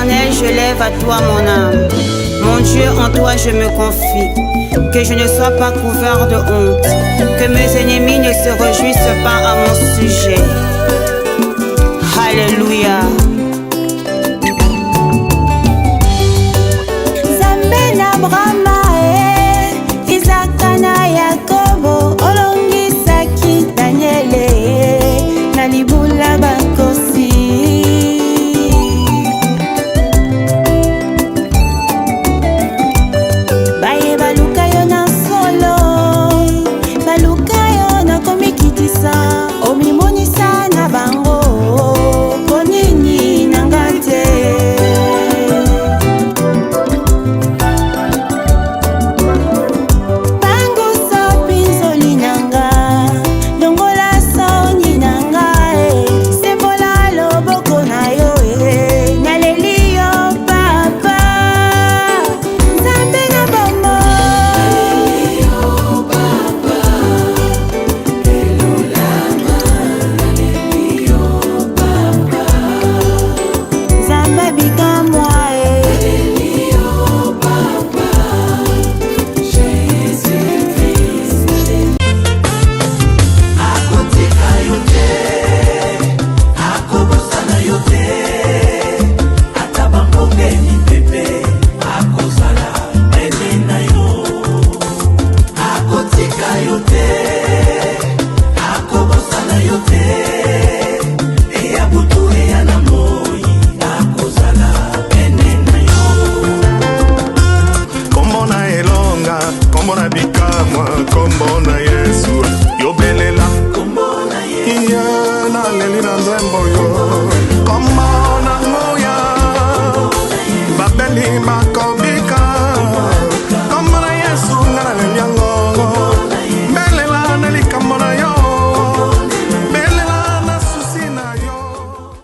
Éternel, je lève à toi mon âme. Mon Dieu, en toi je me confie. Que je ne sois pas couvert de honte. Que mes ennemis ne se réjouissent pas à mon sujet. Alléluia. Zambena Brahma, Isaac na Yakobo, olongisaki Daniel, na libula bakosi. Baye baluka yo na solo, baluka yo na komikitisa, omimonisa na bango, konini nangate.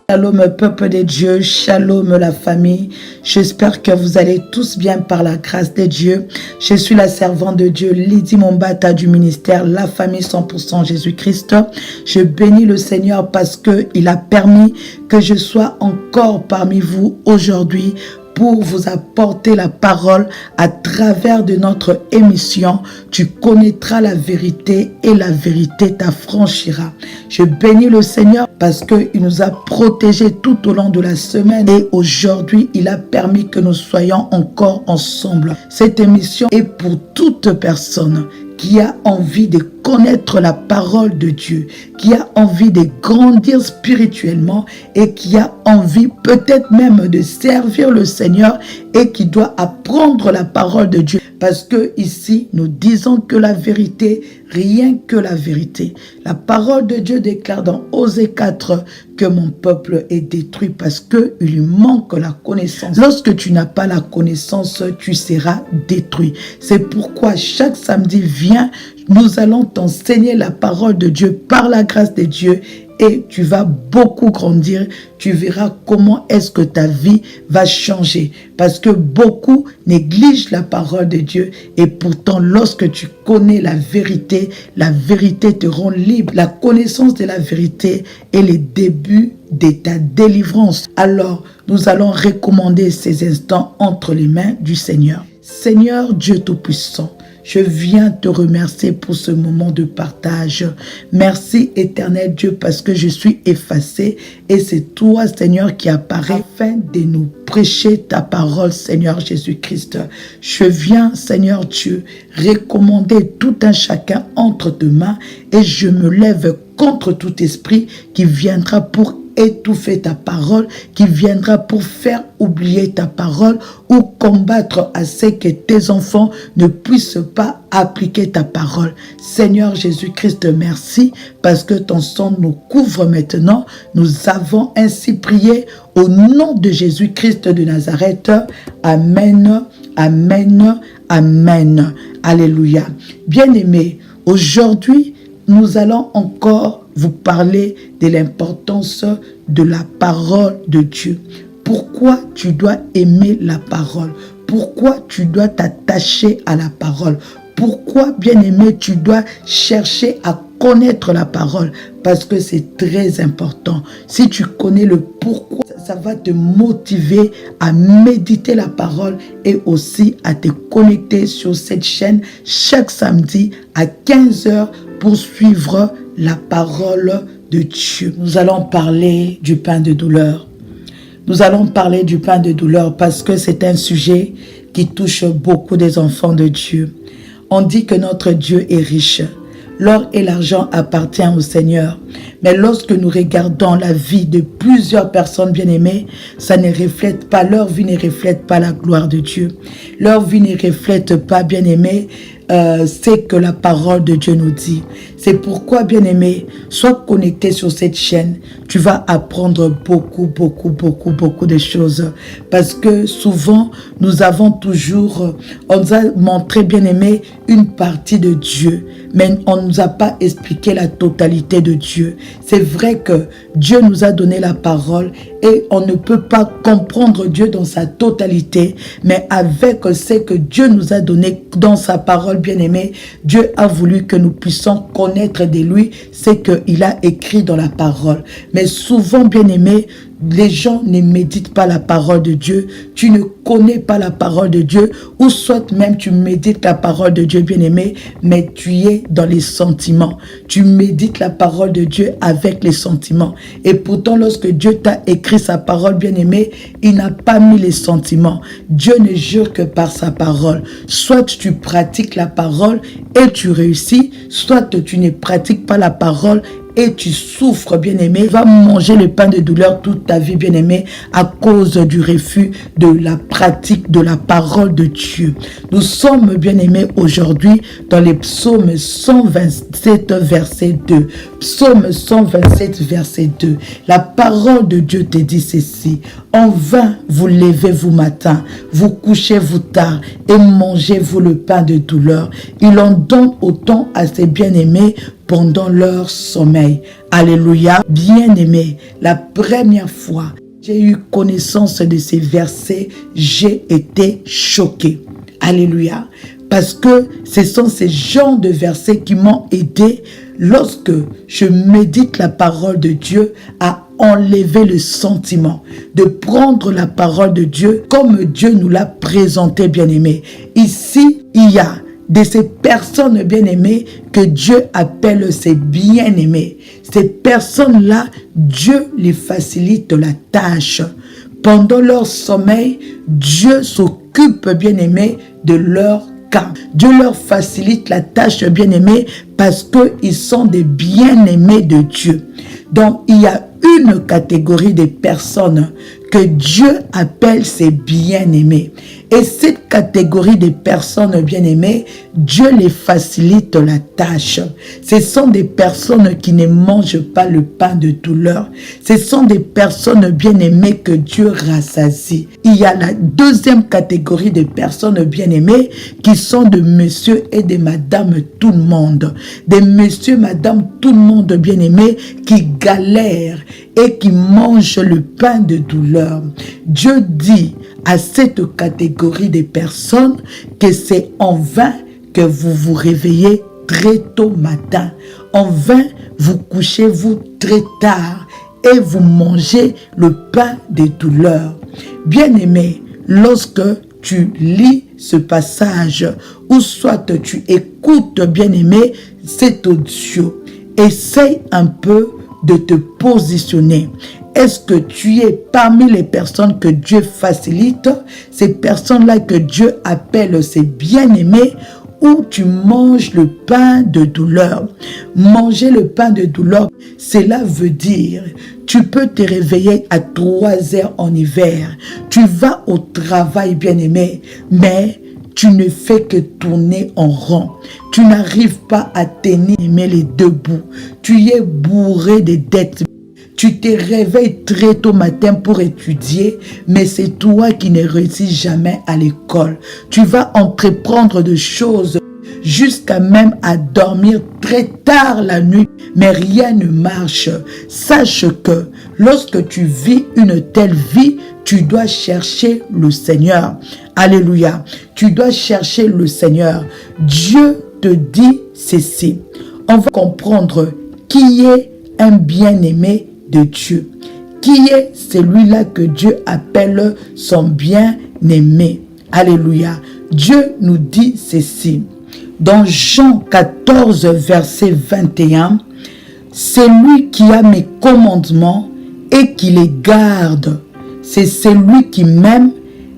Shalom peuple de Dieu, shalom la famille. J'espère que vous allez tous bien par la grâce de Dieu. Je suis la servante de Dieu, Lydie Mombata du ministère La Famille 100% Jésus-Christ. Je bénis le Seigneur parce qu'il a permis que je sois encore parmi vous aujourd'hui pour vous apporter la parole à travers de notre émission. Tu connaîtras la vérité et la vérité t'affranchira. Je bénis le Seigneur parce qu'il nous a protégés tout au long de la semaine et aujourd'hui, il a permis que nous soyons encore ensemble. Cette émission est pour toute personne qui a envie de connaître la parole de Dieu, qui a envie de grandir spirituellement et qui a envie peut-être même de servir le Seigneur et qui doit apprendre la parole de Dieu. Parce que ici, nous disons que la vérité, rien que la vérité. La parole de Dieu déclare dans Osée 4 que mon peuple est détruit parce qu'il lui manque la connaissance. Lorsque tu n'as pas la connaissance, tu seras détruit. C'est pourquoi chaque samedi, viens, nous allons t'enseigner la parole de Dieu par la grâce de Dieu et tu vas beaucoup grandir. Tu verras comment est-ce que ta vie va changer. Parce que beaucoup négligent la parole de Dieu et pourtant lorsque tu connais la vérité te rend libre. La connaissance de la vérité est le début de ta délivrance. Alors, nous allons recommander ces instants entre les mains du Seigneur. Seigneur Dieu Tout-Puissant, je viens te remercier pour ce moment de partage. Merci éternel Dieu parce que je suis effacé et c'est toi Seigneur qui apparaît afin de nous prêcher ta parole Seigneur Jésus-Christ. Je viens Seigneur Dieu recommander tout un chacun entre tes mains et je me lève contre tout esprit qui viendra pour étouffer ta parole, qui viendra pour faire oublier ta parole ou combattre à ce que tes enfants ne puissent pas appliquer ta parole. Seigneur Jésus-Christ, merci parce que ton sang nous couvre maintenant. Nous avons ainsi prié au nom de Jésus-Christ de Nazareth. Amen, amen, amen. Alléluia. Bien-aimés, aujourd'hui, nous allons encore vous parler de l'importance de la parole de Dieu. Pourquoi tu dois aimer la parole? Pourquoi tu dois t'attacher à la parole? Pourquoi, bien-aimé, tu dois chercher à connaître la parole? Parce que c'est très important. Si tu connais le pourquoi, ça va te motiver à méditer la parole et aussi à te connecter sur cette chaîne chaque samedi à 15h pour suivre la parole de Dieu. Nous allons parler du pain de douleur. Nous allons parler du pain de douleur parce que c'est un sujet qui touche beaucoup des enfants de Dieu. On dit que notre Dieu est riche. L'or et l'argent appartiennent au Seigneur. Mais lorsque nous regardons la vie de plusieurs personnes bien-aimées, ça ne reflète pas, leur vie ne reflète pas la gloire de Dieu. Leur vie ne reflète pas, bien-aimés, c'est que la parole de Dieu nous dit. C'est pourquoi, bien-aimé, sois connecté sur cette chaîne. Tu vas apprendre beaucoup de choses. Parce que souvent, nous avons toujours, on nous a montré, bien-aimé, une partie de Dieu. Mais on ne nous a pas expliqué la totalité de Dieu. C'est vrai que Dieu nous a donné la parole et on ne peut pas comprendre Dieu dans sa totalité. Mais avec ce que Dieu nous a donné dans sa parole, bien-aimé, Dieu a voulu que nous puissions connaître de lui ce qu'il a écrit dans la parole. Mais souvent, bien-aimé, les gens ne méditent pas la parole de Dieu. Tu ne connais pas la parole de Dieu. Ou soit même tu médites la parole de Dieu, bien-aimé, mais tu es dans les sentiments. Tu médites la parole de Dieu avec les sentiments. Et pourtant, lorsque Dieu t'a écrit sa parole, bien-aimé, il n'a pas mis les sentiments. Dieu ne jure que par sa parole. Soit tu pratiques la parole et tu réussis, soit tu ne pratiques pas la parole et tu souffres, bien-aimé, va manger le pain de douleur toute ta vie, bien-aimé, à cause du refus de la pratique de la parole de Dieu. Nous sommes, bien-aimés, aujourd'hui dans les psaumes 127, verset 2. Psaume 127, verset 2. La parole de Dieu te dit ceci. En vain, vous levez-vous matin, vous couchez-vous tard et mangez-vous le pain de douleur. Il en donne autant à ses bien-aimés pendant leur sommeil. Alléluia. Bien-aimé, la première fois j'ai eu connaissance de ces versets, j'ai été choqué. Alléluia. Parce que ce sont ces genres de versets qui m'ont aidé lorsque je médite la parole de Dieu à enlever le sentiment, de prendre la parole de Dieu comme Dieu nous l'a présenté, bien-aimé. Ici, il y a de ces personnes bien-aimées que Dieu appelle ses bien-aimés. Ces personnes-là, Dieu les facilite la tâche. Pendant leur sommeil, Dieu s'occupe, bien-aimés, de leur cas. Dieu leur facilite la tâche, bien-aimés, parce qu'ils sont des bien-aimés de Dieu. Donc, il y a une catégorie de personnes que Dieu appelle ses bien-aimés. Et cette catégorie de personnes bien-aimées, Dieu les facilite la tâche. Ce sont des personnes qui ne mangent pas le pain de douleur. Ce sont des personnes bien-aimées que Dieu rassasie. Il y a la deuxième catégorie de personnes bien-aimées qui sont de monsieur et de madame tout le monde. Des monsieur, madame tout le monde bien-aimés qui galèrent et qui mangent le pain de douleur. Dieu dit à cette catégorie de personnes que c'est en vain que vous vous réveillez très tôt matin. En vain, vous couchez-vous très tard et vous mangez le pain de douleur. Bien-aimé, lorsque tu lis ce passage ou soit tu écoutes, bien-aimé, cet audio, essaye un peu de te positionner. Est-ce que tu es parmi les personnes que Dieu facilite, ces personnes-là que Dieu appelle ses bien-aimés, ou tu manges le pain de douleur? Manger le pain de douleur, cela veut dire, tu peux te réveiller à 3 heures en hiver, tu vas au travail, bien-aimé, mais tu ne fais que tourner en rond. Tu n'arrives pas à tenir les deux bouts. Tu es bourré de dettes. Tu te réveilles très tôt matin pour étudier, mais c'est toi qui ne réussis jamais à l'école. Tu vas entreprendre des choses jusqu'à même à dormir très tard la nuit, mais rien ne marche. Sache que lorsque tu vis une telle vie, tu dois chercher le Seigneur. Alléluia. Tu dois chercher le Seigneur. Dieu te dit ceci. On va comprendre qui est un bien-aimé de Dieu. qui est celui-là que Dieu appelle son bien-aimé. Alléluia. Dieu nous dit ceci. Dans Jean 14, verset 21, c'est lui qui a mes commandements et qui les garde. C'est celui qui m'aime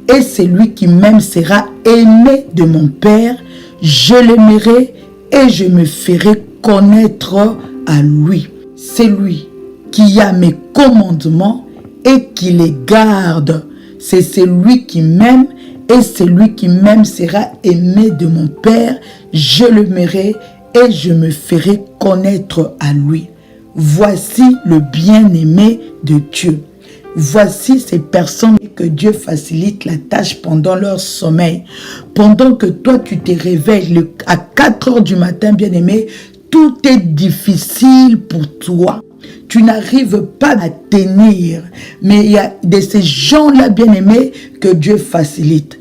et celui qui m'aime sera aimé de mon Père. Je l'aimerai et je me ferai connaître à lui. C'est lui qui a mes commandements et qui les garde. C'est celui qui m'aime et celui qui m'aime sera aimé de mon Père. Je l'aimerai et je me ferai connaître à lui. Voici le bien-aimé de Dieu. Voici ces personnes que Dieu facilite la tâche pendant leur sommeil. Pendant que toi tu te réveilles à 4 heures du matin, bien-aimé, tout est difficile pour toi. Tu n'arrives pas à tenir. Mais il y a de ces gens-là, bien-aimés, que Dieu facilite.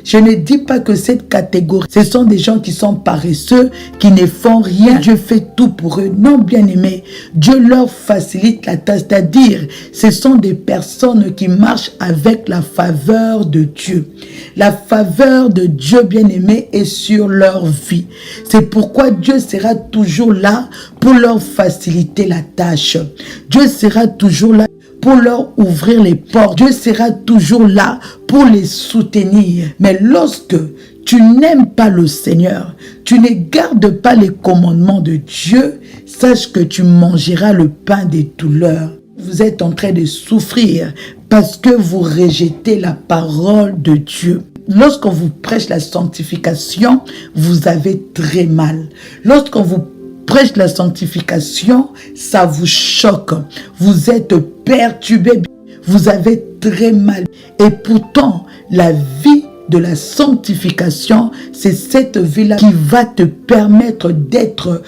Je ne dis pas que cette catégorie, ce sont des gens qui sont paresseux, qui ne font rien. Dieu fait tout pour eux. Non, bien-aimés, Dieu leur facilite la tâche. C'est-à-dire, ce sont des personnes qui marchent avec la faveur de Dieu. La faveur de Dieu, bien-aimé, est sur leur vie. C'est pourquoi Dieu sera toujours là pour leur faciliter la tâche. Dieu sera toujours là pour leur ouvrir les portes. Dieu sera toujours là pour les soutenir. Mais lorsque tu n'aimes pas le Seigneur, tu ne gardes pas les commandements de Dieu, sache que tu mangeras le pain des douleurs. Vous êtes en train de souffrir parce que vous rejetez la parole de Dieu. Lorsqu'on vous prêche la sanctification, vous avez très mal. Lorsqu'on vous prêche la sanctification, ça vous choque. Vous êtes perturbé, vous avez très mal. Et pourtant, la vie de la sanctification, c'est cette vie-là qui va te permettre d'être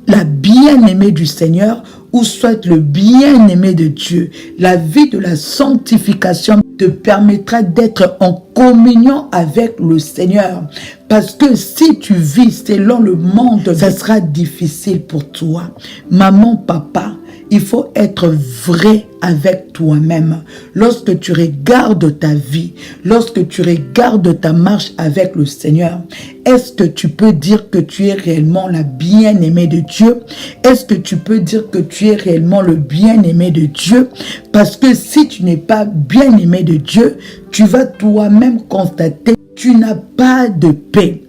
la bien-aimée du Seigneur ou soit le bien-aimé de Dieu. La vie de la sanctification te permettra d'être en communion avec le Seigneur. Parce que si tu vis selon le monde, ça sera difficile pour toi. Maman, papa, il faut être vrai avec toi-même. Lorsque tu regardes ta vie, lorsque tu regardes ta marche avec le Seigneur, est-ce que tu peux dire que tu es réellement la bien-aimée de Dieu? Est-ce que tu peux dire que tu es réellement le bien-aimé de Dieu? Parce que si tu n'es pas bien-aimé de Dieu, tu vas toi-même constater que tu n'as pas de paix.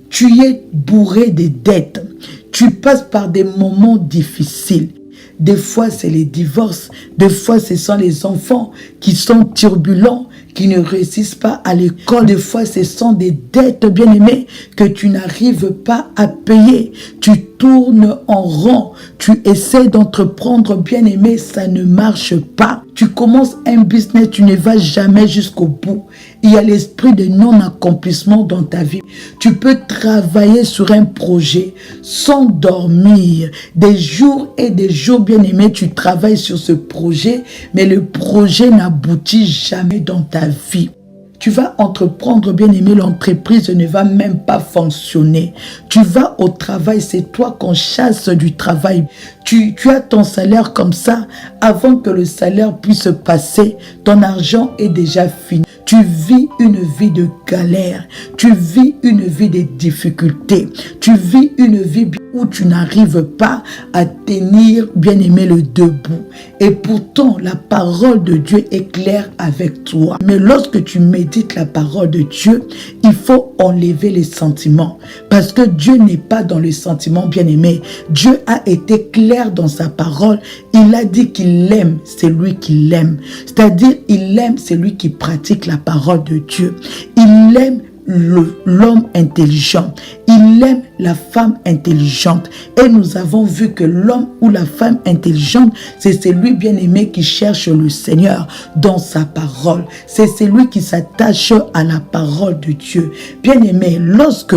Tu es bourré de dettes. Tu passes par des moments difficiles. Des fois, c'est les divorces. Des fois, ce sont les enfants qui sont turbulents, qui ne réussissent pas à l'école. Des fois, ce sont des dettes, bien-aimées, que tu n'arrives pas à payer. Tu tournes en rond. Tu essaies d'entreprendre, bien-aimé, ça ne marche pas. Tu commences un business, tu ne vas jamais jusqu'au bout. Il y a l'esprit de non-accomplissement dans ta vie. Tu peux travailler sur un projet sans dormir. Des jours et des jours, bien-aimé, tu travailles sur ce projet, mais le projet n'aboutit jamais dans ta vie. Tu vas entreprendre, bien-aimé, l'entreprise ne va même pas fonctionner. Tu vas au travail, c'est toi qu'on chasse du travail. Tu as ton salaire comme ça. Avant que le salaire puisse passer, ton argent est déjà fini. Tu vis une vie de galère. Tu vis une vie de difficultés. Tu vis une vie où tu n'arrives pas à tenir, bien-aimé, le debout. Et pourtant, la parole de Dieu est claire avec toi. Mais lorsque tu médites la parole de Dieu, il faut enlever les sentiments. Parce que Dieu n'est pas dans les sentiments, bien-aimé. Dieu a été clair dans sa parole. Il a dit qu'il aime celui qui l'aime. C'est-à-dire, il aime celui qui pratique la parole de Dieu. Il aime l'homme intelligent. Il aime la femme intelligente. Et nous avons vu que l'homme ou la femme intelligente, c'est celui bien-aimé qui cherche le Seigneur dans sa parole. C'est celui qui s'attache à la parole de Dieu. Bien-aimé, lorsque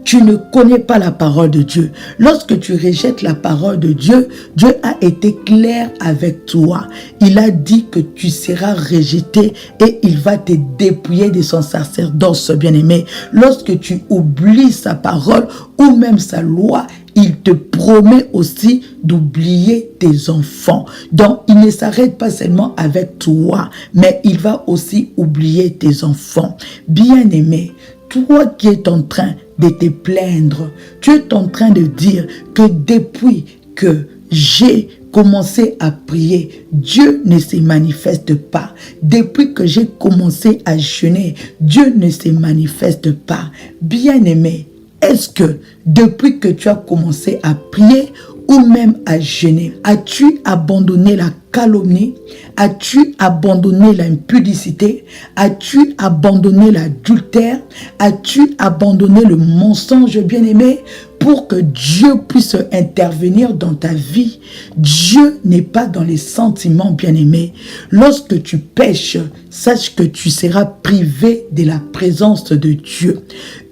tu ne connais pas la parole de Dieu. Lorsque tu rejettes la parole de Dieu, Dieu a été clair avec toi. Il a dit que tu seras rejeté et il va te dépouiller de son sacerdoce, bien-aimé. Lorsque tu oublies sa parole ou même sa loi, il te promet aussi d'oublier tes enfants. Donc, il ne s'arrête pas seulement avec toi, mais il va aussi oublier tes enfants. Bien-aimé, toi qui es en train de te plaindre, tu es en train de dire que depuis que j'ai commencé à prier, Dieu ne se manifeste pas. Depuis que j'ai commencé à jeûner, Dieu ne se manifeste pas. Bien-aimé, est-ce que depuis que tu as commencé à prier ou même à jeûner, as-tu abandonné la calomnie? As-tu abandonné l'impudicité? As-tu abandonné l'adultère? As-tu abandonné le mensonge, bien-aimé? Pour que Dieu puisse intervenir dans ta vie. Dieu n'est pas dans les sentiments, bien-aimés. Lorsque tu pêches, sache que tu seras privé de la présence de Dieu.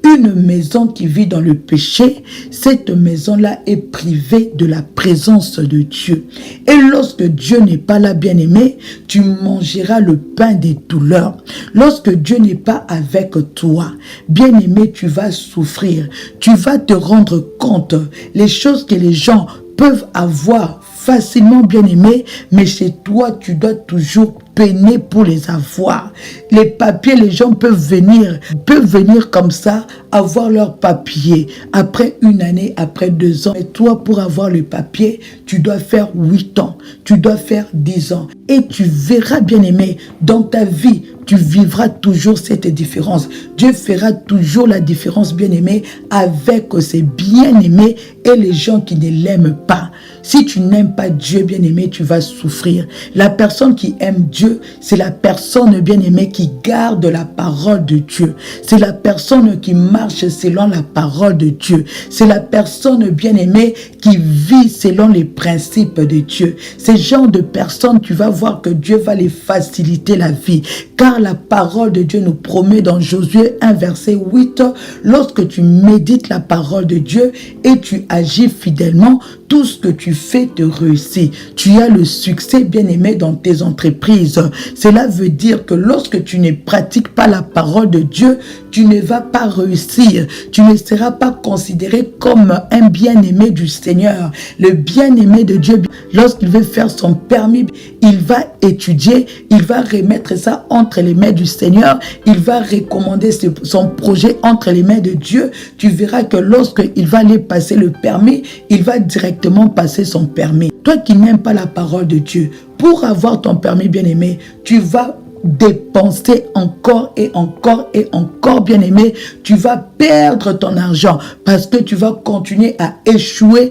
Une maison qui vit dans le péché, cette maison-là est privée de la présence de Dieu. Et lorsque Dieu n'est pas là, bien-aimé, tu mangeras le pain des douleurs. Lorsque Dieu n'est pas avec toi, bien-aimé, tu vas souffrir. Tu vas te rendre compte les choses que les gens peuvent avoir facilement, bien-aimé, mais chez toi, tu dois toujours peiner pour les avoir. Les papiers, les gens peuvent venir comme ça, avoir leurs papiers. Après une année, après 2 ans. Et toi, pour avoir le papier, tu dois faire 8 ans. Tu dois faire 10 ans. Et tu verras, bien-aimé, dans ta vie, tu vivras toujours cette différence. Dieu fera toujours la différence, bien-aimé, avec ses bien-aimés et les gens qui ne l'aiment pas. Si tu n'aimes pas Dieu, bien-aimé, tu vas souffrir. La personne qui aime Dieu, c'est la personne, bien-aimée, qui garde la parole de Dieu. C'est la personne qui marche selon la parole de Dieu. C'est la personne, bien-aimée, qui vit selon les principes de Dieu. Ces genres de personnes, tu vas voir que Dieu va les faciliter la vie. Car la parole de Dieu nous promet dans Josué 1, verset 8, lorsque tu médites la parole de Dieu et tu agis fidèlement, tout ce que tu fais te réussit. Tu as le succès, bien-aimé, dans tes entreprises. Cela veut dire que lorsque tu ne pratiques pas la parole de Dieu, tu ne vas pas réussir. Tu ne seras pas considéré comme un bien-aimé du Seigneur. Le bien-aimé de Dieu, lorsqu'il veut faire son permis, il va étudier, il va remettre ça entre les mains du Seigneur, il va recommander son projet entre les mains de Dieu. Tu verras que lorsqu'il va aller passer le permis, il va directement passer son permis. Toi qui n'aimes pas la parole de Dieu, pour avoir ton permis, bien-aimé, tu vas dépenser encore et encore et encore, bien-aimé. Tu vas perdre ton argent parce que tu vas continuer à échouer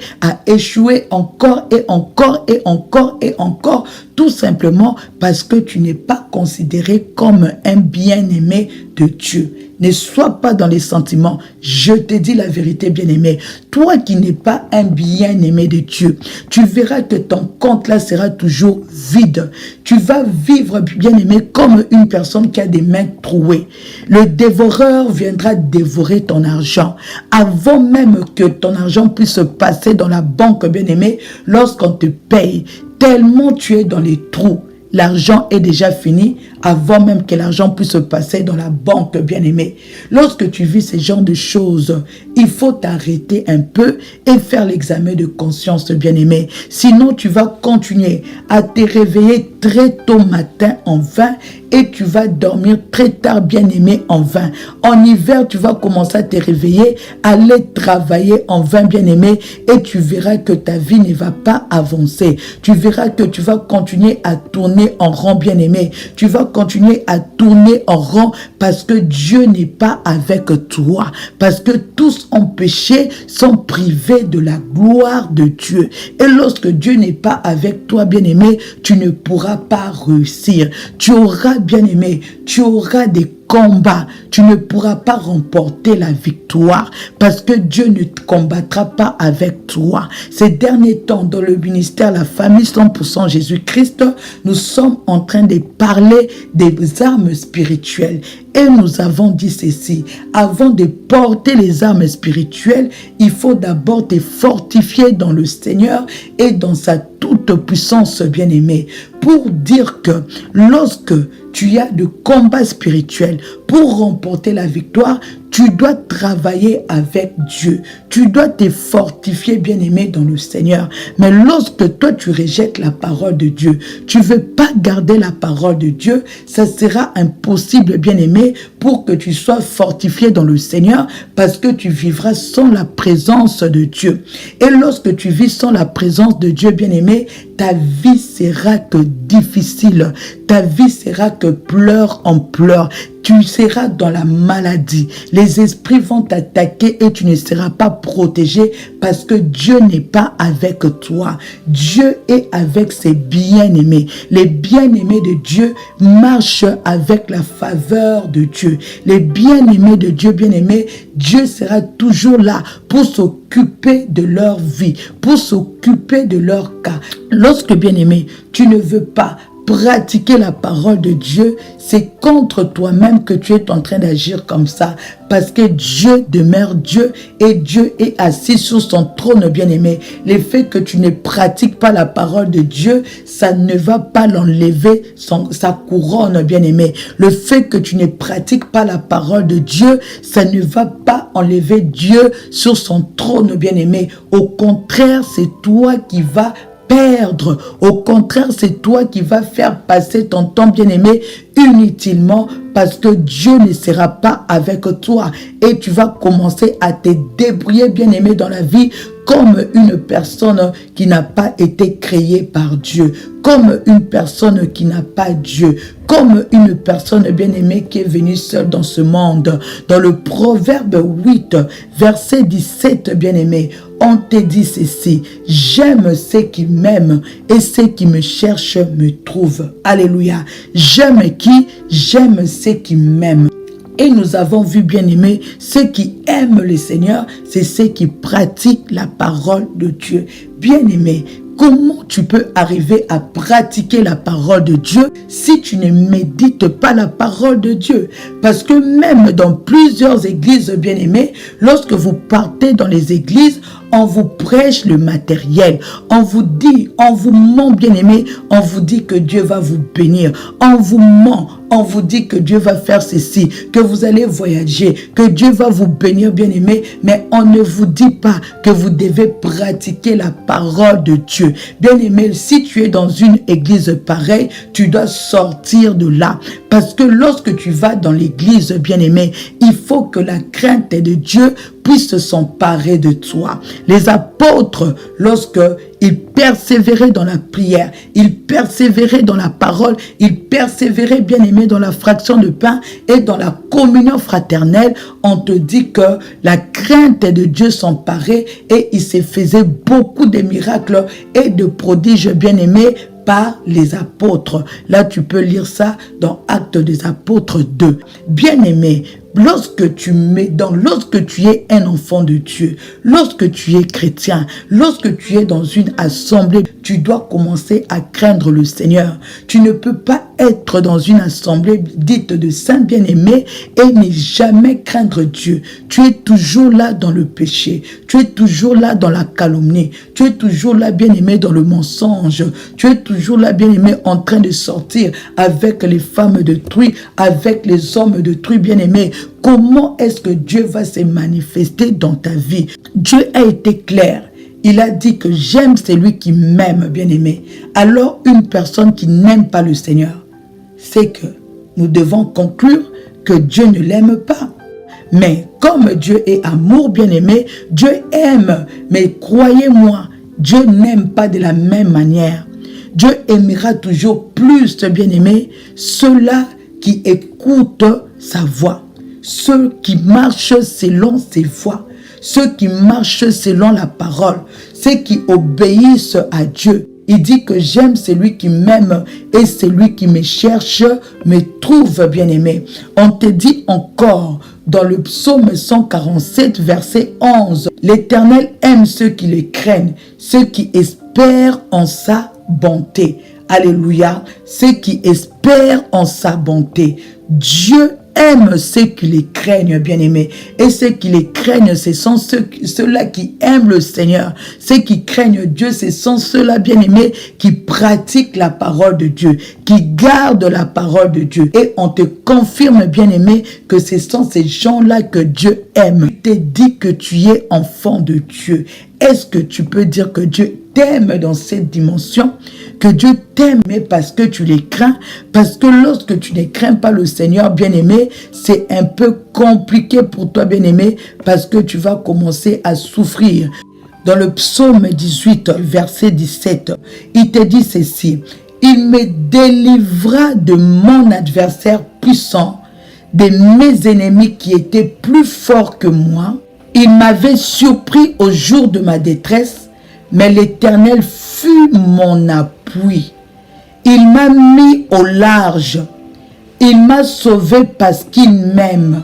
encore et encore et encore et encore, tout simplement parce que tu n'es pas considéré comme un bien-aimé de Dieu. Ne sois pas dans les sentiments. Je te dis la vérité, bien-aimé. Toi qui n'es pas un bien-aimé de Dieu, tu verras que ton compte là sera toujours vide. Tu vas vivre, bien-aimé, comme une personne qui a des mains trouées. Le dévoreur viendra dévorer ton argent. Avant même que ton argent puisse passer dans la banque, bien-aimé, lorsqu'on te paye, tellement tu es dans les trous, l'argent est déjà fini avant même que l'argent puisse passer dans la banque, bien-aimé. Lorsque tu vis ce genre de choses, il faut t'arrêter un peu et faire l'examen de conscience, bien-aimé. Sinon, tu vas continuer à te réveiller très tôt matin en vain et tu vas dormir très tard, bien-aimé, en vain. En hiver, tu vas commencer à te réveiller, aller travailler en vain, bien-aimé, et tu verras que ta vie ne va pas avancer. Tu verras que tu vas continuer à tourner en rond, bien-aimé. Tu vas continuer à tourner en rond parce que Dieu n'est pas avec toi. Parce que tous ont péché, sont privés de la gloire de Dieu. Et lorsque Dieu n'est pas avec toi, bien-aimé, tu ne pourras pas réussir. Tu auras, bien-aimé, tu auras des combat, tu ne pourras pas remporter la victoire parce que Dieu ne combattra pas avec toi. Ces derniers temps, dans le ministère La Famille 100% Jésus-Christ, nous sommes en train de parler des armes spirituelles. Et nous avons dit ceci, avant de porter les armes spirituelles, il faut d'abord te fortifier dans le Seigneur et dans sa toute puissance, bien-aimé, pour dire que lorsque tu as de combats spirituels, pour remporter la victoire, tu dois travailler avec Dieu. Tu dois te fortifier, bien-aimé, dans le Seigneur. Mais lorsque toi, tu rejettes la parole de Dieu, tu ne veux pas garder la parole de Dieu, ça sera impossible, bien-aimé, pour que tu sois fortifié dans le Seigneur, parce que tu vivras sans la présence de Dieu. Et lorsque tu vis sans la présence de Dieu, bien-aimé, ta vie sera que difficile. Ta vie sera que pleurs en pleurs. Tu seras dans la maladie. Les esprits vont t'attaquer et tu ne seras pas protégé parce que Dieu n'est pas avec toi. Dieu est avec ses bien-aimés. Les bien-aimés de Dieu marchent avec la faveur de Dieu. Les bien-aimés de Dieu, bien-aimés, Dieu sera toujours là pour s'occuper de leur vie, pour s'occuper de leur cas. Lorsque, bien-aimé, tu ne veux pas pratiquer la parole de Dieu, c'est contre toi-même que tu es en train d'agir comme ça. Parce que Dieu demeure Dieu et Dieu est assis sur son trône, bien-aimé. Le fait que tu ne pratiques pas la parole de Dieu, ça ne va pas l'enlever sa couronne, bien-aimé. Le fait que tu ne pratiques pas la parole de Dieu, ça ne va pas enlever Dieu sur son trône, bien-aimé. Au contraire, c'est toi qui vas perdre. Au contraire, c'est toi qui vas faire passer ton temps, bien-aimé, inutilement parce que Dieu ne sera pas avec toi et tu vas commencer à te débrouiller, bien-aimé, dans la vie comme une personne qui n'a pas été créée par Dieu, comme une personne qui n'a pas Dieu, comme une personne, bien-aimée, qui est venue seule dans ce monde. Dans le Proverbe 8, verset 17, bien-aimé, on te dit ceci: j'aime ceux qui m'aiment et ceux qui me cherchent me trouvent. Alléluia. J'aime qui? J'aime ceux qui m'aiment. Et nous avons vu, bien-aimés, ceux qui aiment le Seigneur, c'est ceux qui pratiquent la parole de Dieu. Bien-aimés, comment tu peux arriver à pratiquer la parole de Dieu si tu ne médites pas la parole de Dieu? Parce que même dans plusieurs églises, bien-aimés, lorsque vous partez dans les églises, on vous prêche le matériel, on vous dit, on vous ment, bien-aimé, on vous dit que Dieu va vous bénir, on vous ment, on vous dit que Dieu va faire ceci, que vous allez voyager, que Dieu va vous bénir, bien-aimé, mais on ne vous dit pas que vous devez pratiquer la parole de Dieu. Bien-aimé, si tu es dans une église pareille, tu dois sortir de là. Parce que lorsque tu vas dans l'église, bien-aimé, il faut que la crainte de Dieu puisse s'emparer de toi. Les apôtres, lorsque ils persévéraient dans la prière, ils persévéraient dans la parole, ils persévéraient, bien-aimés, dans la fraction de pain et dans la communion fraternelle, on te dit que la crainte de Dieu s'emparait et il se faisait beaucoup de miracles et de prodiges, bien-aimés, par les apôtres. Là, tu peux lire ça dans Actes des Apôtres 2. Bien-aimé, lorsque tu es un enfant de Dieu, lorsque tu es chrétien, lorsque tu es dans une assemblée, tu dois commencer à craindre le Seigneur. Tu ne peux pas être dans une assemblée dite de saints bien-aimés et ne jamais craindre Dieu. Tu es toujours là dans le péché. Tu es toujours là dans la calomnie. Tu es toujours là, bien-aimé, dans le mensonge. Tu es toujours là, bien-aimé, en train de sortir avec les femmes d'autrui, avec les hommes d'autrui, bien-aimé. Comment est-ce que Dieu va se manifester dans ta vie? Dieu a été clair. Il a dit que j'aime celui qui m'aime, bien-aimé. Alors, une personne qui n'aime pas le Seigneur, c'est que nous devons conclure que Dieu ne l'aime pas. Mais comme Dieu est amour, bien-aimé, Dieu aime. Mais croyez-moi, Dieu n'aime pas de la même manière. Dieu aimera toujours plus, bien-aimé, ceux-là qui écoutent sa voix. Ceux qui marchent selon ses voies. Ceux qui marchent selon la parole. Ceux qui obéissent à Dieu. Il dit que j'aime celui qui m'aime et celui qui me cherche me trouve, bien-aimé. On te dit encore dans le psaume 147, verset 11, l'Éternel aime ceux qui le craignent, ceux qui espèrent en sa bonté. Alléluia, ceux qui espèrent en sa bonté. Dieu aime ceux qui les craignent, bien-aimés. Et ceux qui les craignent, ce sont ceux-là qui aiment le Seigneur. Ceux qui craignent Dieu, ce sont ceux-là, bien-aimés, qui pratiquent la parole de Dieu, qui gardent la parole de Dieu. Et on te confirme, bien-aimé, que ce sont ces gens-là que Dieu aime. Il te dit que tu es enfant de Dieu. Est-ce que tu peux dire que Dieu t'aime dans cette dimension? Que Dieu t'aime parce que tu les crains? Parce que lorsque tu ne crains pas le Seigneur, bien-aimé, c'est un peu compliqué pour toi, bien-aimé, parce que tu vas commencer à souffrir. Dans le psaume 18, verset 17, il te dit ceci: il me délivra de mon adversaire puissant, de mes ennemis qui étaient plus forts que moi. Il m'avait surpris au jour de ma détresse, mais l'Éternel fut mon appui. Il m'a mis au large. Il m'a sauvé parce qu'il m'aime.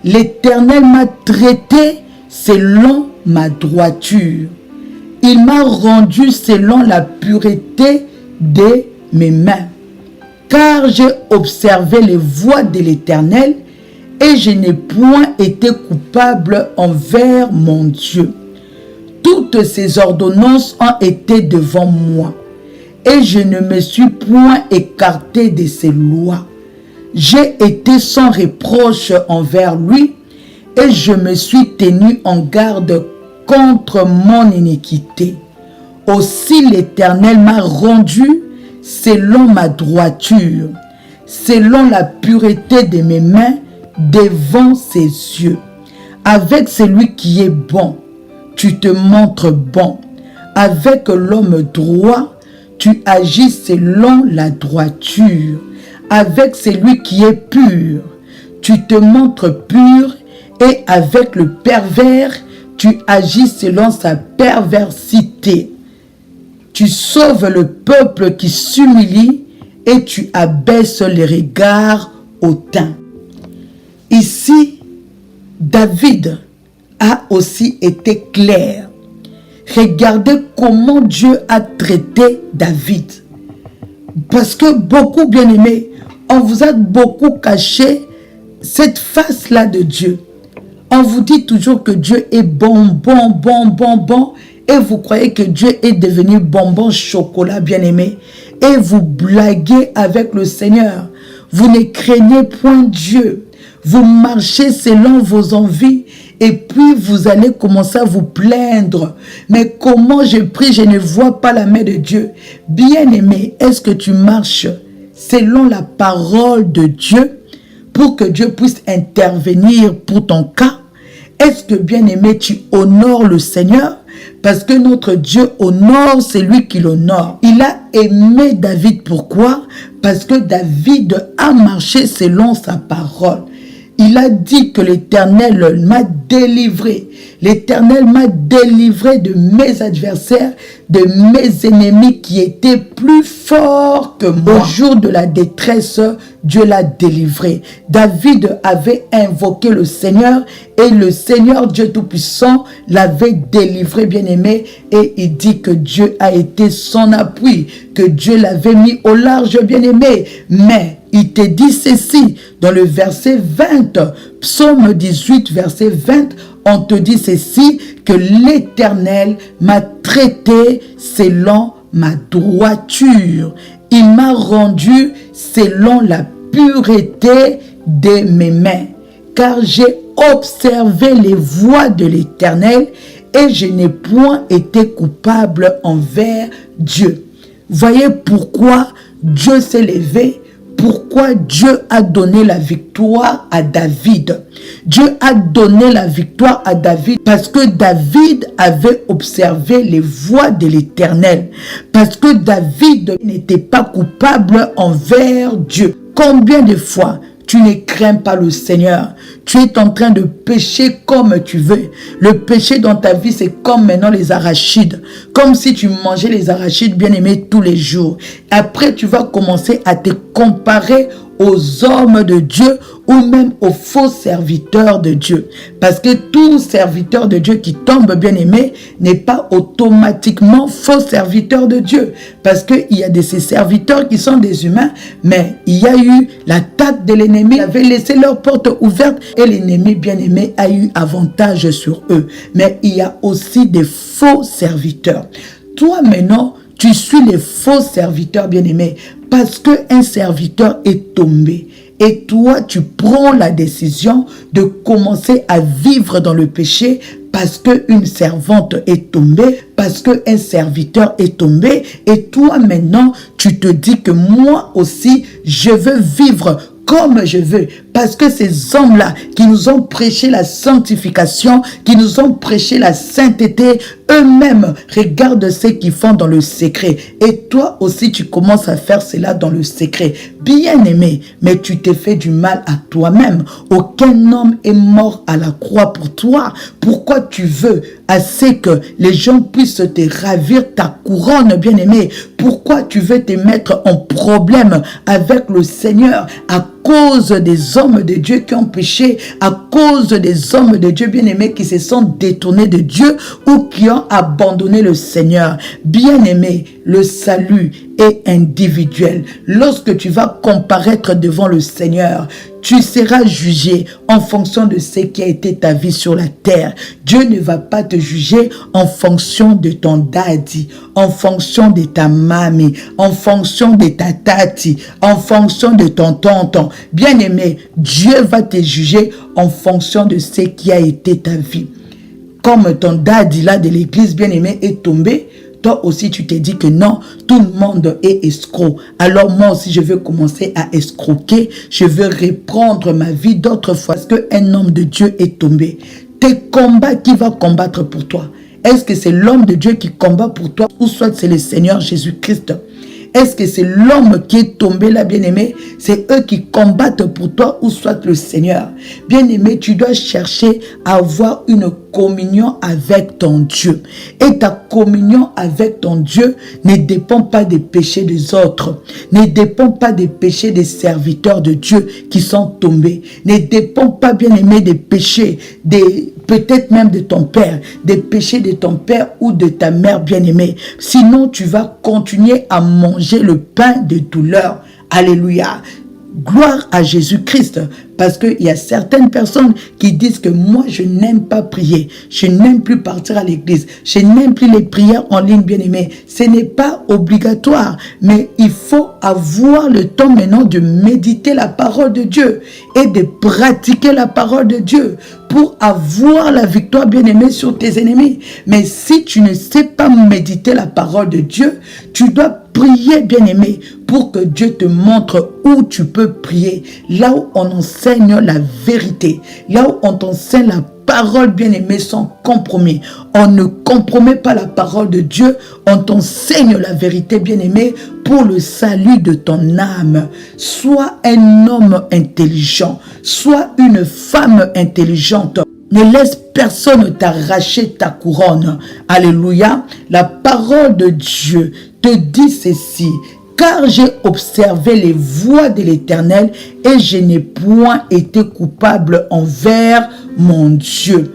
L'Éternel m'a traité selon ma droiture. Il m'a rendu selon la pureté de mes mains. Car j'ai observé les voies de l'Éternel et je n'ai point été coupable envers mon Dieu. Toutes ces ordonnances ont été devant moi, et je ne me suis point écarté de ses lois. J'ai été sans reproche envers lui, et je me suis tenu en garde contre mon iniquité. Aussi l'Éternel m'a rendu selon ma droiture, selon la pureté de mes mains devant ses yeux. Avec celui qui est bon, tu te montres bon. Avec l'homme droit, tu agis selon la droiture. Avec celui qui est pur, tu te montres pur. Et avec le pervers, tu agis selon sa perversité. Tu sauves le peuple qui s'humilie et tu abaisses les regards hautains. Ici, David a aussi été clair. Regardez comment Dieu a traité David. Parce que beaucoup, bien-aimés, on vous a beaucoup caché cette face-là de Dieu. On vous dit toujours que Dieu est bon, bon, bon, bon, bon. Et vous croyez que Dieu est devenu bonbon chocolat, bien-aimé. Et vous blaguez avec le Seigneur. Vous ne craignez point Dieu. Vous marchez selon vos envies. Et puis vous allez commencer à vous plaindre. Mais comment je prie, je ne vois pas la main de Dieu. Bien-aimé, est-ce que tu marches selon la parole de Dieu pour que Dieu puisse intervenir pour ton cas? Est-ce que, bien-aimé, tu honores le Seigneur? Parce que notre Dieu honore celui qui l'honore. Il a aimé David. Pourquoi? Parce que David a marché selon sa parole. Il a dit que l'Éternel m'a délivré. L'Éternel m'a délivré de mes adversaires, de mes ennemis qui étaient plus forts que moi. Au jour de la détresse, Dieu l'a délivré. David avait invoqué le Seigneur et le Seigneur Dieu Tout-Puissant l'avait délivré, bien-aimé. Et il dit que Dieu a été son appui, que Dieu l'avait mis au large, bien-aimé. Mais il te dit ceci dans le verset 20, psaume 18, verset 20, on te dit ceci, que l'Éternel m'a traité selon ma droiture. Il m'a rendu selon la pureté de mes mains. Car j'ai observé les voies de l'Éternel et je n'ai point été coupable envers Dieu. Voyez pourquoi Dieu s'est levé. Pourquoi Dieu a donné la victoire à David? Dieu a donné la victoire à David parce que David avait observé les voies de l'Éternel. Parce que David n'était pas coupable envers Dieu. Combien de fois tu ne crains pas le Seigneur. Tu es en train de pécher comme tu veux. Le péché dans ta vie, c'est comme maintenant les arachides. Comme si tu mangeais les arachides bien-aimés tous les jours. Après, tu vas commencer à te comparer aux hommes de Dieu ou même aux faux serviteurs de Dieu. Parce que tout serviteur de Dieu qui tombe bien-aimé n'est pas automatiquement faux serviteur de Dieu. Parce qu'il y a de ces serviteurs qui sont des humains, mais il y a eu l'attaque de l'ennemi. Ils avaient laissé leur porte ouverte et l'ennemi bien-aimé a eu avantage sur eux. Mais il y a aussi des faux serviteurs. Toi maintenant, tu suis les faux serviteurs bien-aimés parce qu'un serviteur est tombé. Et toi, tu prends la décision de commencer à vivre dans le péché parce qu'une servante est tombée, parce qu'un serviteur est tombé. Et toi, maintenant, tu te dis que moi aussi, je veux vivre comme je veux. Parce que ces hommes-là qui nous ont prêché la sanctification, qui nous ont prêché la sainteté, eux-mêmes regardent ce qu'ils font dans le secret. Et toi aussi, tu commences à faire cela dans le secret. Bien-aimé, mais tu t'es fait du mal à toi-même. Aucun homme est mort à la croix pour toi. Pourquoi tu veux assez que les gens puissent te ravir ta couronne, bien-aimé? Pourquoi tu veux te mettre en problème avec le Seigneur à cause des hommes de Dieu qui ont péché, à cause des hommes de Dieu bien-aimés qui se sont détournés de Dieu ou qui ont abandonné le Seigneur? Bien-aimé, le salut est individuel. Lorsque tu vas comparaître devant le Seigneur, tu seras jugé en fonction de ce qui a été ta vie sur la terre. Dieu ne va pas te juger en fonction de ton daddy, en fonction de ta mamie, en fonction de ta tati, en fonction de ton tonton. Bien-aimé, Dieu va te juger en fonction de ce qui a été ta vie. Comme ton daddy là de l'église bien-aimé est tombé, toi aussi tu te dis que non, tout le monde est escroc. Alors moi aussi je veux commencer à escroquer, je veux reprendre ma vie d'autrefois parce qu'un homme de Dieu est tombé. Tes combats, qui va combattre pour toi? Est-ce que c'est l'homme de Dieu qui combat pour toi ou soit c'est le Seigneur Jésus-Christ? Est-ce que c'est l'homme qui est tombé là, bien-aimé? C'est eux qui combattent pour toi ou soit le Seigneur? Bien-aimé, tu dois chercher à avoir une communion avec ton Dieu. Et ta communion avec ton Dieu ne dépend pas des péchés des autres, ne dépend pas des péchés des serviteurs de Dieu qui sont tombés, ne dépend pas, bien-aimé, des péchés peut-être même de ton père, des péchés de ton père ou de ta mère bien-aimée. Sinon, tu vas continuer à manger le pain de douleur. Alléluia. Gloire à Jésus-Christ. Parce qu'il y a certaines personnes qui disent que moi, je n'aime pas prier. Je n'aime plus partir à l'église. Je n'aime plus les prières en ligne, bien-aimé. Ce n'est pas obligatoire. Mais il faut avoir le temps maintenant de méditer la parole de Dieu et de pratiquer la parole de Dieu pour avoir la victoire, bien-aimé, sur tes ennemis. Mais si tu ne sais pas méditer la parole de Dieu, tu dois prier, bien-aimé, pour que Dieu te montre où tu peux prier. Là où on enseigne la vérité, là où on t'enseigne la parole, bien-aimé, sans compromis. On ne compromet pas la parole de Dieu, on t'enseigne la vérité, bien-aimé, pour le salut de ton âme. Sois un homme intelligent, sois une femme intelligente. Ne laisse personne t'arracher ta couronne. Alléluia. La parole de Dieu te dit ceci: car j'ai observé les voies de l'Éternel et je n'ai point été coupable envers mon Dieu.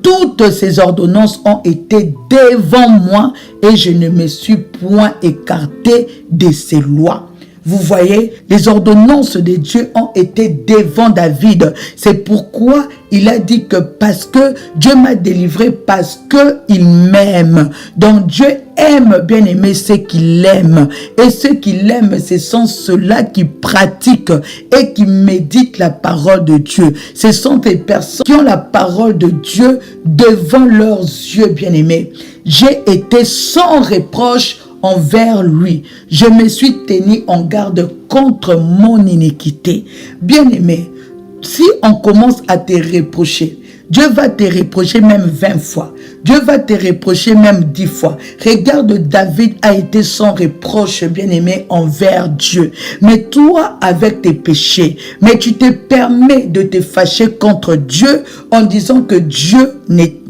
Toutes ces ordonnances ont été devant moi et je ne me suis point écarté de ses lois. Vous voyez, les ordonnances de Dieu ont été devant David. C'est pourquoi il a dit que parce que Dieu m'a délivré, parce qu'il m'aime. Donc Dieu aime, bien aimé, ceux qu'il aime. Et ceux qu'il aime, ce sont ceux-là qui pratiquent et qui méditent la parole de Dieu. Ce sont des personnes qui ont la parole de Dieu devant leurs yeux, bien aimés. J'ai été sans reproche envers lui. Je me suis tenu en garde contre mon iniquité. Bien-aimé, si on commence à te reprocher, Dieu va te reprocher même 20 fois. Dieu va te reprocher même 10 fois. Regarde, David a été sans reproche, bien-aimé, envers Dieu. Mais toi, avec tes péchés, mais tu te permets de te fâcher contre Dieu en disant que Dieu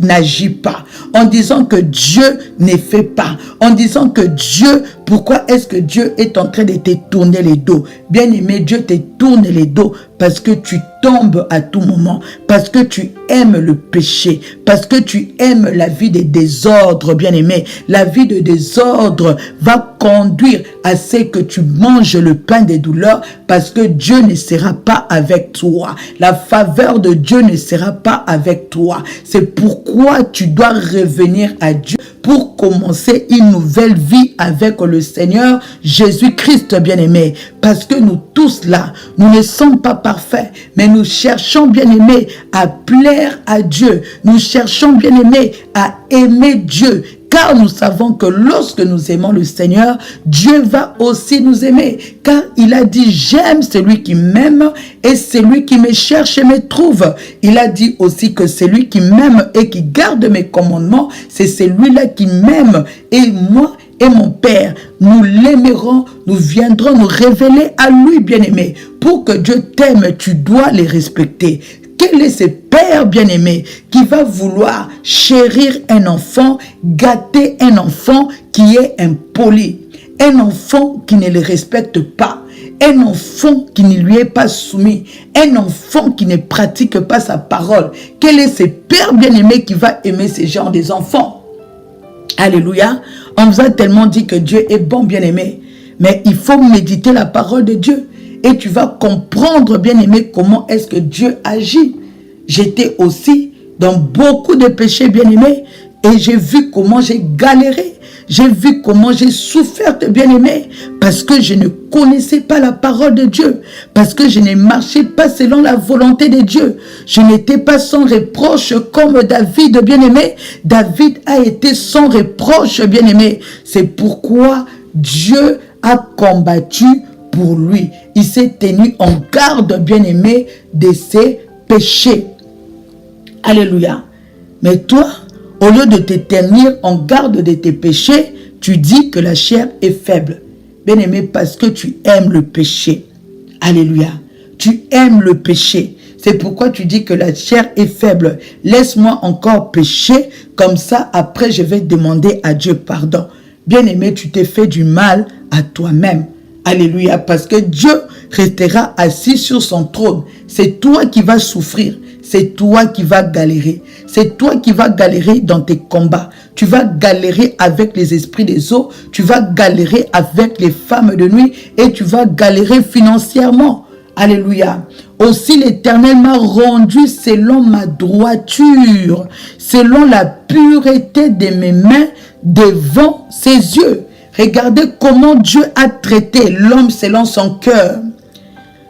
n'agit pas, en disant que Dieu ne fait pas, en disant que Dieu, pourquoi est-ce que Dieu est en train de te tourner les dos? Bien-aimé, Dieu te tourne les dos parce que tu tombes à tout moment, parce que tu aimes le péché, parce que tu aimes la vie de désordre, bien-aimé. La vie de désordre va conduire à ce que tu manges le pain des douleurs parce que Dieu ne sera pas avec toi. La faveur de Dieu ne sera pas avec toi. C'est pourquoi tu dois revenir à Dieu pour commencer une nouvelle vie avec le Seigneur Jésus-Christ, bien-aimé. Parce que nous tous là, nous ne sommes pas parfaits, mais nous cherchons, bien-aimé, à plaire à Dieu. Nous cherchons, bien-aimé, à aimer Dieu. Car nous savons que lorsque nous aimons le Seigneur, Dieu va aussi nous aimer. Car il a dit, j'aime celui qui m'aime et celui qui me cherche et me trouve. Il a dit aussi que celui qui m'aime et qui garde mes commandements, c'est celui-là qui m'aime. Et moi et mon Père, nous l'aimerons, nous viendrons nous révéler à lui, bien-aimé. Pour que Dieu t'aime, tu dois les respecter. Quel est ce père bien-aimé qui va vouloir chérir un enfant, gâter un enfant qui est impoli, un enfant qui ne le respecte pas, un enfant qui ne lui est pas soumis, un enfant qui ne pratique pas sa parole? Quel est ce père bien-aimé qui va aimer ce genre des enfants? Alléluia. On vous a tellement dit que Dieu est bon, bien-aimé, mais il faut méditer la parole de Dieu. Et tu vas comprendre, bien-aimé, comment est-ce que Dieu agit. J'étais aussi dans beaucoup de péchés, bien-aimé, et j'ai vu comment j'ai galéré. J'ai vu comment j'ai souffert, bien-aimé, parce que je ne connaissais pas la parole de Dieu, parce que je ne marchais pas selon la volonté de Dieu. Je n'étais pas sans reproche comme David, bien-aimé. David a été sans reproche, bien-aimé. C'est pourquoi Dieu a combattu pour lui. Il s'est tenu en garde, bien-aimé, de ses péchés. Alléluia. Mais toi, au lieu de te tenir en garde de tes péchés, tu dis que la chair est faible. Bien-aimé, parce que tu aimes le péché. Alléluia. Tu aimes le péché. C'est pourquoi tu dis que la chair est faible. Laisse-moi encore pécher, comme ça, après, je vais demander à Dieu pardon. Bien-aimé, tu t'es fait du mal à toi-même. Alléluia, parce que Dieu restera assis sur son trône. C'est toi qui vas souffrir. C'est toi qui vas galérer. C'est toi qui vas galérer dans tes combats. Tu vas galérer avec les esprits des eaux. Tu vas galérer avec les femmes de nuit. Et tu vas galérer financièrement. Alléluia. Aussi l'Éternel m'a rendu selon ma droiture, selon la pureté de mes mains devant ses yeux. Regardez comment Dieu a traité l'homme selon son cœur.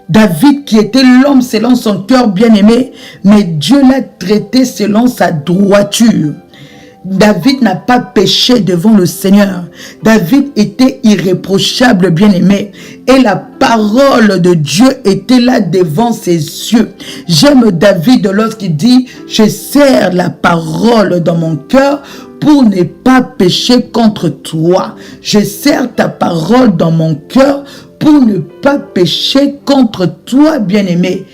David qui était l'homme selon son cœur bien-aimé, mais Dieu l'a traité selon sa droiture. David n'a pas péché devant le Seigneur. David était irréprochable, bien-aimé. Et la parole de Dieu était là devant ses yeux. J'aime David lorsqu'il dit, je serre la parole dans mon cœur pour ne pas pécher contre toi. Je serre ta parole dans mon cœur pour ne pas pécher contre toi, bien-aimé.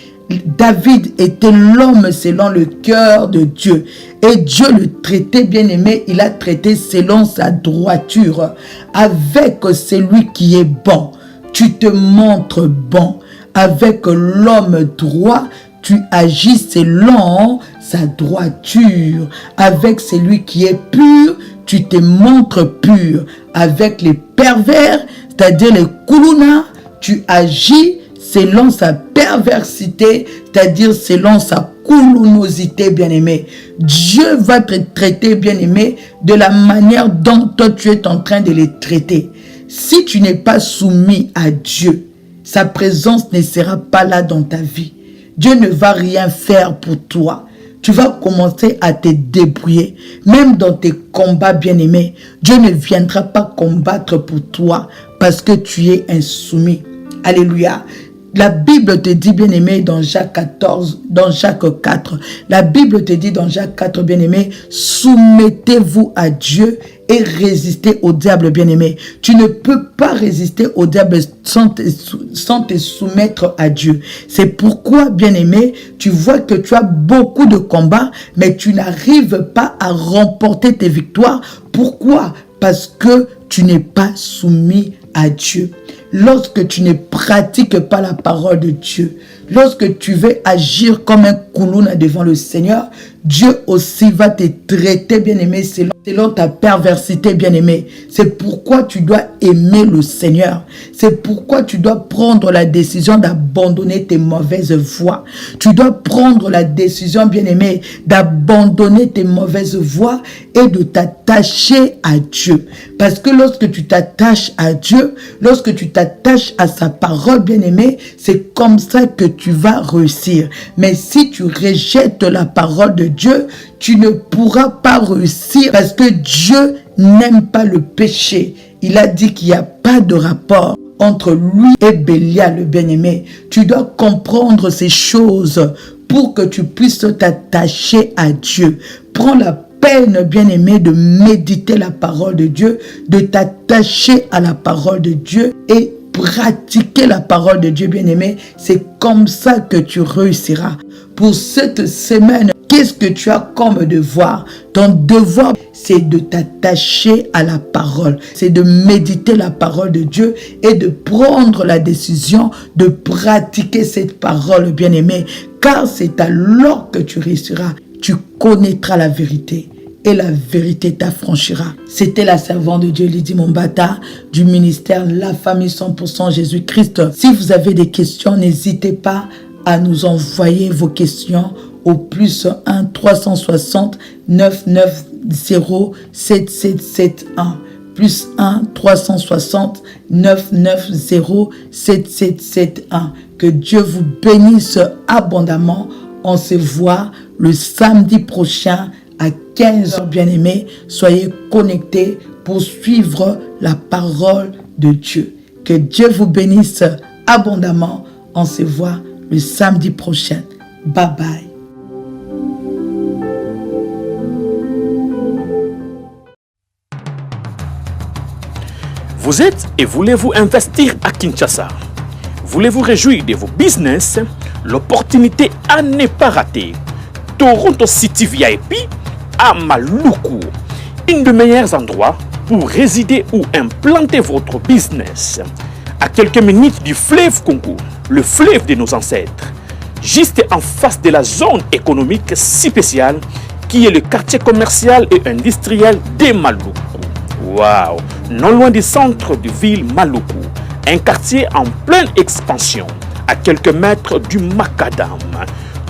David était l'homme selon le cœur de Dieu. Et Dieu le traitait, bien-aimé, il a traité selon sa droiture. Avec celui qui est bon, tu te montres bon. Avec l'homme droit, tu agis selon sa droiture. Avec celui qui est pur, tu te montres pur. Avec les pervers, c'est-à-dire les koulouna, tu agis selon sa perversité, c'est-à-dire selon sa coulomosité, bien-aimé. Dieu va te traiter, bien-aimé, de la manière dont toi tu es en train de les traiter. Si tu n'es pas soumis à Dieu, sa présence ne sera pas là dans ta vie. Dieu ne va rien faire pour toi. Tu vas commencer à te débrouiller. Même dans tes combats, bien-aimés, Dieu ne viendra pas combattre pour toi parce que tu es insoumis. Alléluia. La Bible te dit, bien-aimé, dans Jacques 14, dans Jacques 4, la Bible te dit dans Jacques 4, bien-aimé, soumettez-vous à Dieu et résistez au diable, bien-aimé. Tu ne peux pas résister au diable sans te soumettre à Dieu. C'est pourquoi, bien-aimé, tu vois que tu as beaucoup de combats, mais tu n'arrives pas à remporter tes victoires. Pourquoi? Parce que tu n'es pas soumis à Dieu. Lorsque tu ne pratiques pas la parole de Dieu, lorsque tu veux agir comme un koulouna devant le Seigneur, Dieu aussi va te traiter, bien-aimé, selon ta perversité, bien-aimé. C'est pourquoi tu dois aimer le Seigneur. C'est pourquoi tu dois prendre la décision d'abandonner tes mauvaises voies. Tu dois prendre la décision, bien-aimé, d'abandonner tes mauvaises voies et de t'attacher à Dieu. Parce que lorsque tu t'attaches à Dieu, lorsque tu t'attaches à sa parole, bien-aimé, c'est comme ça que tu vas réussir. Mais si tu rejettes la parole de Dieu, tu ne pourras pas réussir parce que Dieu n'aime pas le péché. Il a dit qu'il n'y a pas de rapport entre lui et Bélial, le bien-aimé. Tu dois comprendre ces choses pour que tu puisses t'attacher à Dieu. Prends la peine, bien-aimé, de méditer la parole de Dieu, de t'attacher à la parole de Dieu et pratiquer la parole de Dieu, bien-aimé. C'est comme ça que tu réussiras. Pour cette semaine, qu'est-ce que tu as comme devoir? Ton devoir, c'est de t'attacher à la parole. C'est de méditer la parole de Dieu et de prendre la décision de pratiquer cette parole, bien-aimé. Car c'est alors que tu réussiras. Tu connaîtras la vérité et la vérité t'affranchira. C'était la servante de Dieu, Lydie Mombata, du ministère La Famille 100% Jésus-Christ. Si vous avez des questions, n'hésitez pas à nous envoyer vos questions au plus 1 360 990 7771. Plus 1 360 990 7771. Que Dieu vous bénisse abondamment. On se voit le samedi prochain à 15h, bien-aimés. Soyez connectés pour suivre la parole de Dieu. Que Dieu vous bénisse abondamment. On se voit le samedi prochain. Bye bye. Vous êtes et voulez-vous investir à Kinshasa? Voulez-vous réjouir de vos business? L'opportunité à ne pas rater. Toronto City VIP à Maluku, un des meilleurs endroits pour résider ou implanter votre business. À quelques minutes du fleuve Congo, le fleuve de nos ancêtres, juste en face de la zone économique spéciale qui est le quartier commercial et industriel de Maluku. Waouh! Non loin du centre de ville Maluku, un quartier en pleine expansion, à quelques mètres du Macadam.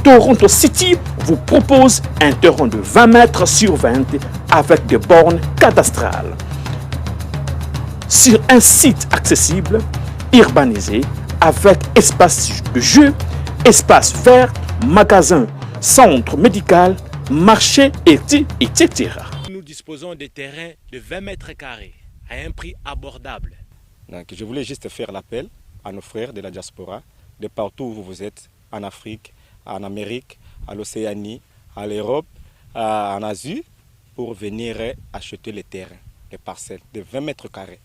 Toronto City vous propose un terrain de 20 mètres sur 20 avec des bornes cadastrales. Sur un site accessible, urbanisé, avec espace de jeu, espace vert, magasin, centre médical, marché, etc. Nous disposons de terrains de 20 mètres carrés à un prix abordable. Donc, je voulais juste faire l'appel à nos frères de la diaspora, de partout où vous êtes, en Afrique, en Amérique, à l'Océanie, à l'Europe, en Asie, pour venir acheter les terrains, les parcelles de 20 mètres carrés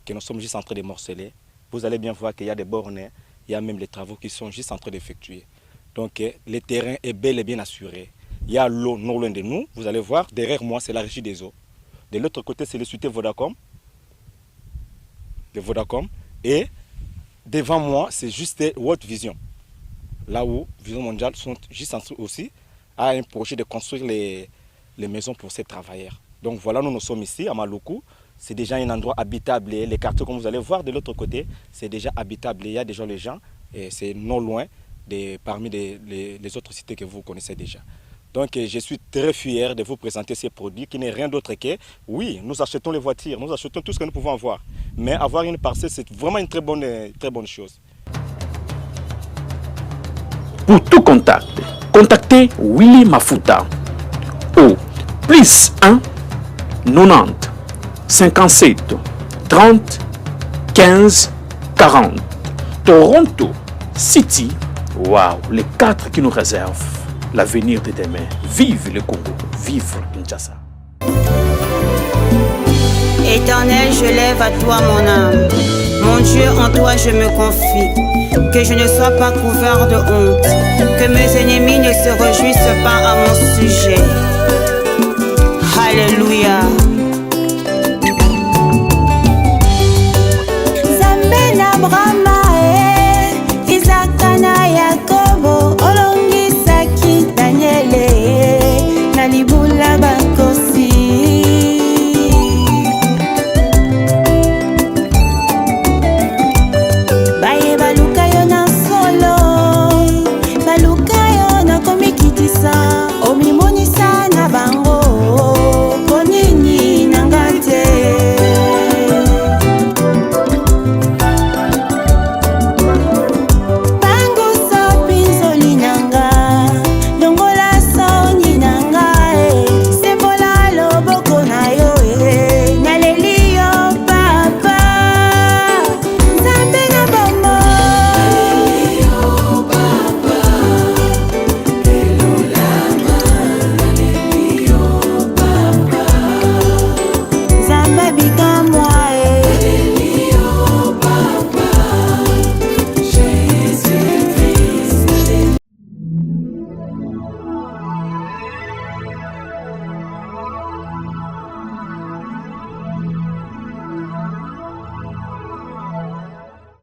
que nous sommes juste en train de morceler. Vous allez bien voir qu'il y a des bornes, il y a même les travaux qui sont juste en train d'effectuer. Donc le terrain est bel et bien assuré. Il y a l'eau non loin de nous. Vous allez voir, derrière moi, c'est la régie des eaux. De l'autre côté, c'est le société Vodacom. De Vodacom. Et devant moi, c'est juste World Vision. Là où Vision Mondiale sont juste en train aussi à un projet de construire les maisons pour ces travailleurs. Donc voilà, nous sommes ici à Maluku. C'est déjà un endroit habitable. Et les quartiers, comme vous allez voir de l'autre côté, c'est déjà habitable. Il y a déjà les gens. Et c'est non loin parmi les autres cités que vous connaissez déjà. Donc je suis très fier de vous présenter ces produits qui n'est rien d'autre que, oui, nous achetons les voitures, nous achetons tout ce que nous pouvons avoir. Mais avoir une parcelle, c'est vraiment une très bonne chose. Pour tout contact, contactez Willy Mafuta au plus 1 90 57 30 15 40. Toronto, City, waouh, les 4 qui nous réservent l'avenir de demain. Vive le Congo, vive Kinshasa. Éternel, je lève à toi mon âme. Mon Dieu, en toi je me confie. Que je ne sois pas couvert de honte. Que mes ennemis ne se réjouissent pas à mon sujet. Alléluia.